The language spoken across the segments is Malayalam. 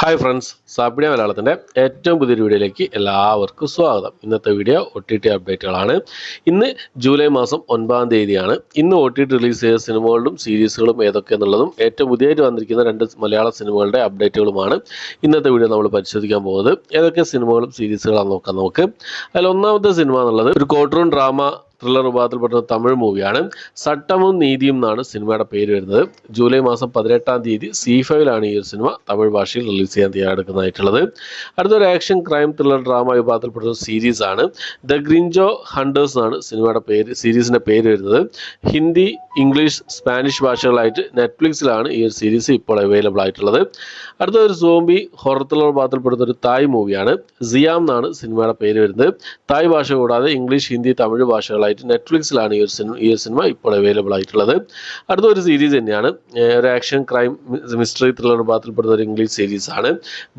ഹായ് ഫ്രണ്ട്സ്, സാപ്പിഡിയ മലയാളത്തിൻ്റെ ഏറ്റവും പുതിയൊരു വീഡിയോയിലേക്ക് എല്ലാവർക്കും സ്വാഗതം. ഇന്നത്തെ വീഡിയോ OTT അപ്ഡേറ്റുകളാണ്. ഇന്ന് ജൂലൈ മാസം 9-ാം തീയതിയാണ്. ഇന്ന് OTT റിലീസ് ചെയ്ത സിനിമകളും സീരീസുകളും ഏതൊക്കെയെന്നുള്ളതും ഏറ്റവും പുതിയതായിട്ട് വന്നിരിക്കുന്ന 2 മലയാള സിനിമകളുടെ അപ്ഡേറ്റുകളുമാണ് ഇന്നത്തെ വീഡിയോ നമ്മൾ പരിശോധിക്കാൻ പോകുന്നത്. ഏതൊക്കെ സിനിമകളും സീരീസുകളാണെന്ന് നോക്കാം നമുക്ക്. അതിൽ ഒന്നാമത്തെ സിനിമ എന്നുള്ളത് ഒരു കോർട്ട് ഡ്രാമ ത്രില്ലർ വിഭാഗത്തിൽപ്പെട്ട തമിഴ് മൂവിയാണ്. സട്ടമും നീതിയും എന്നാണ് സിനിമയുടെ പേര് വരുന്നത്. ജൂലൈ മാസം 18-ാം തീയതി C5-ലാണ് ഈ ഒരു സിനിമ തമിഴ് ഭാഷയിൽ റിലീസ് ചെയ്യാൻ തയ്യാറെടുക്കുന്നതായിട്ടുള്ളത്. അടുത്തൊരു ആക്ഷൻ ക്രൈം ത്രില്ലർ ഡ്രാമ വിഭാഗത്തിൽപ്പെട്ട ഒരു സീരീസാണ് ദ ഗ്രിഞ്ചോ ഹണ്ടേഴ്സ് എന്നാണ് സീരീസിന്റെ പേര് വരുന്നത്. ഹിന്ദി, ഇംഗ്ലീഷ്, സ്പാനിഷ് ഭാഷകളായിട്ട് നെറ്റ്ഫ്ലിക്സിലാണ് ഈ ഒരു സീരീസ് ഇപ്പോൾ അവൈലബിൾ ആയിട്ടുള്ളത്. അടുത്തൊരു സോംബി ഹൊറർ ത്രില്ലർ വിഭാഗത്തിൽപ്പെടുന്ന ഒരു തായ് മൂവിയാണ്. സിയാം എന്നാണ് സിനിമയുടെ പേര് വരുന്നത്. തായ് ഭാഷ കൂടാതെ ഇംഗ്ലീഷ്, ഹിന്ദി, തമിഴ് ഭാഷകളായിട്ട് നെറ്റ്ഫ്ലിക്സിലാണ് ഈ ഒരു സിനിമ ഇപ്പോൾ അവൈലബിൾ ആയിട്ടുള്ളത്. അടുത്തൊരു സീരീസ് തന്നെയാണ്, ഒരു ആക്ഷൻ ക്രൈം മിസ്റ്ററി ത്രില്ലർ വിഭാഗത്തിൽപ്പെടുന്ന ഒരു ഇംഗ്ലീഷ് സീരീസാണ്.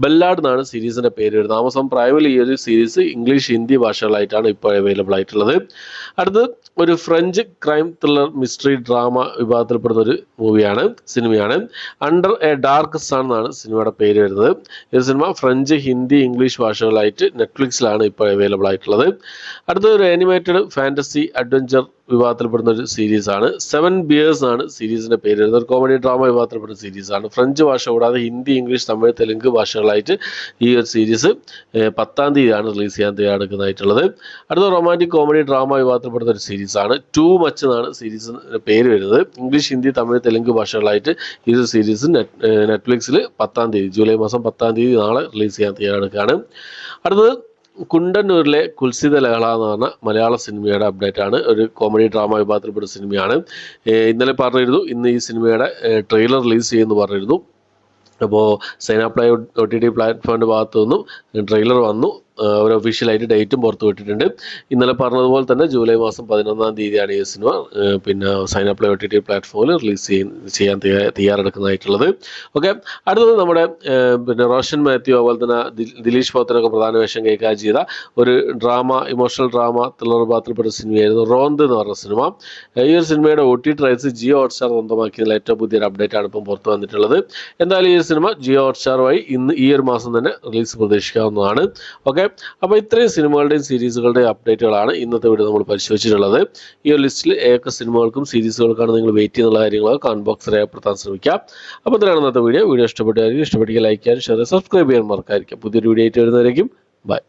ബെല്ലാഡ് എന്നാണ് സീരീസിന്റെ പേര് വരുന്നത്. ആമസോൺ പ്രൈമിൽ ഈ ഒരു സീരീസ് ഇംഗ്ലീഷ്, ഹിന്ദി ഭാഷകളായിട്ടാണ് ഇപ്പോൾ അവൈലബിൾ ആയിട്ടുള്ളത്. അടുത്ത് ഒരു French crime thriller mystery drama വിഭാഗത്തിൽപ്പെടുന്ന ഒരു സിനിമയാണ് അണ്ടർ എ ഡാർക്ക് സൺ എന്നാണ് സിനിമയുടെ പേര് വരുന്നത്. ഈ സിനിമ ഫ്രഞ്ച്, ഹിന്ദി, ഇംഗ്ലീഷ് ഭാഷകളായിട്ട് നെറ്റ്ഫ്ലിക്സിലാണ് ഇപ്പോൾ അവൈലബിൾ ആയിട്ടുള്ളത്. അടുത്തൊരു ആനിമേറ്റഡ് ഫാന്റസി അഡ്വഞ്ചർ വിഭാഗത്തിൽപ്പെടുന്ന ഒരു സീരീസാണ് 7 ബിയേഴ്സ് ആണ് സീരീസിന്റെ പേര് വരുന്നത്. ഒരു കോമഡി ഡ്രാമ വിഭാഗത്തിൽപ്പെടുന്ന സീരീസാണ്. ഫ്രഞ്ച് ഭാഷ കൂടാതെ ഹിന്ദി, ഇംഗ്ലീഷ്, തമിഴ്, തെലുങ്ക് ഭാഷകളായിട്ട് ഈ ഒരു സീരീസ് 10-ാം തീയതിയാണ് റിലീസ് ചെയ്യാൻ തയ്യാറെടുക്കുന്നതായിട്ടുള്ളത്. അടുത്ത റൊമാൻറ്റിക് കോമഡി ഡ്രാമ വിഭാഗത്തിൽപ്പെടുന്ന ഒരു സീരീസാണ് ടു മച്ച് എന്നാണ് സീരീസിന്റെ പേര് വരുന്നത്. ഇംഗ്ലീഷ്, ഹിന്ദി, തമിഴ്, തെലുങ്ക് ഭാഷകളായിട്ട് ഈ ഒരു സീരീസ് നെറ്റ്ഫ്ലിക്സിൽ 10-ാം തീയതി ജൂലൈ മാസം 10-ാം തീയതി നാളെ റിലീസ് ചെയ്യാൻ തയ്യാറെടുക്കുകയാണ്. അടുത്തത് കുണ്ടന്നൂരിലെ കുൽസിത ലഹള എന്ന് പറഞ്ഞ മലയാള സിനിമയുടെ അപ്ഡേറ്റ് ആണ്. ഒരു കോമഡി ഡ്രാമ വിഭാഗത്തിൽപ്പെട്ട സിനിമയാണ്. ഇന്നലെ പറഞ്ഞിരുന്നു ഇന്ന് ഈ സിനിമയുടെ ട്രെയിലർ റിലീസ് ചെയ്യുമെന്ന് പറഞ്ഞിരുന്നു. അപ്പോൾ സൈനാപ്ലൈ OTT പ്ലാറ്റ്ഫോമിൻ്റെ ഭാഗത്തു നിന്നും ട്രെയിലർ വന്നു. ഒരു ഒഫീഷ്യലായിട്ട് ഡേറ്റും പുറത്തു വിട്ടിട്ടുണ്ട്. ഇന്നലെ പറഞ്ഞതുപോലെ തന്നെ ജൂലൈ മാസം 11-ാം തീയതിയാണ് ഈ സിനിമ സൈനാപ്ലൈ OTT പ്ലാറ്റ്ഫോമിൽ റിലീസ് ചെയ്യാൻ തയ്യാറെടുക്കുന്നതായിട്ടുള്ളത്. ഓക്കെ, അടുത്തത് നമ്മുടെ റോഷൻ മാത്യു അതുപോലെ തന്നെ ദിലീഷ് പോത്തനൊക്കെ പ്രധാന വേഷം കൈകാര്യം ചെയ്ത ഒരു ഇമോഷണൽ ഡ്രാമ ത്രില്ലർ വിഭാഗത്തിൽപ്പെട്ട സിനിമയായിരുന്നു റോന്ത് എന്ന് പറഞ്ഞ സിനിമ. ഈ ഒരു സിനിമയുടെ OTT റൈറ്റ്സ് ജിയോ ഹോട്ട്സ്റ്റാർ സ്വന്തമാക്കിയതിൽ ഏറ്റവും പുതിയൊരു അപ്ഡേറ്റ് ആണ് ഇപ്പം പുറത്തു വന്നിട്ടുള്ളത്. എന്തായാലും ഈ സിനിമ ജിയോ ഹോട്ട്സ്റ്റാർ വഴി ഈ ഒരു മാസം തന്നെ റിലീസ് പ്രതീക്ഷിക്കാവുന്നതാണ്. ഓക്കെ, അപ്പോൾ ഇത്രയും സിനിമകളുടെയും സീരീസുകളുടെയും അപ്ഡേറ്റുകളാണ് ഇന്നത്തെ വീഡിയോ നമ്മൾ പരിശോധിച്ചിട്ടുള്ളത്. ഈ ഒരു ലിസ്റ്റിൽ ഏതൊക്കെ സിനിമകൾക്കും സീരീസുകൾക്കാണ് നിങ്ങൾ വെയിറ്റ് ചെയ്യുന്നുള്ള കാര്യങ്ങൾ കമന്റ് ബോക്സിൽ രേഖപ്പെടുത്താൻ ശ്രമിക്കാം. അപ്പോൾ ഇത്രയാണ് ഇന്നത്തെ വീഡിയോ. ഇഷ്ടപ്പെട്ടെങ്കിൽ ലൈക്ക് ചെയ്യാനും ഷെയർ സബ്സ്ക്രൈബ് ചെയ്യാൻ മറക്കാതിരിക്കാം. പുതിയൊരു വീഡിയോ ആയിട്ട് വരുന്നതായിരിക്കും. ബൈ.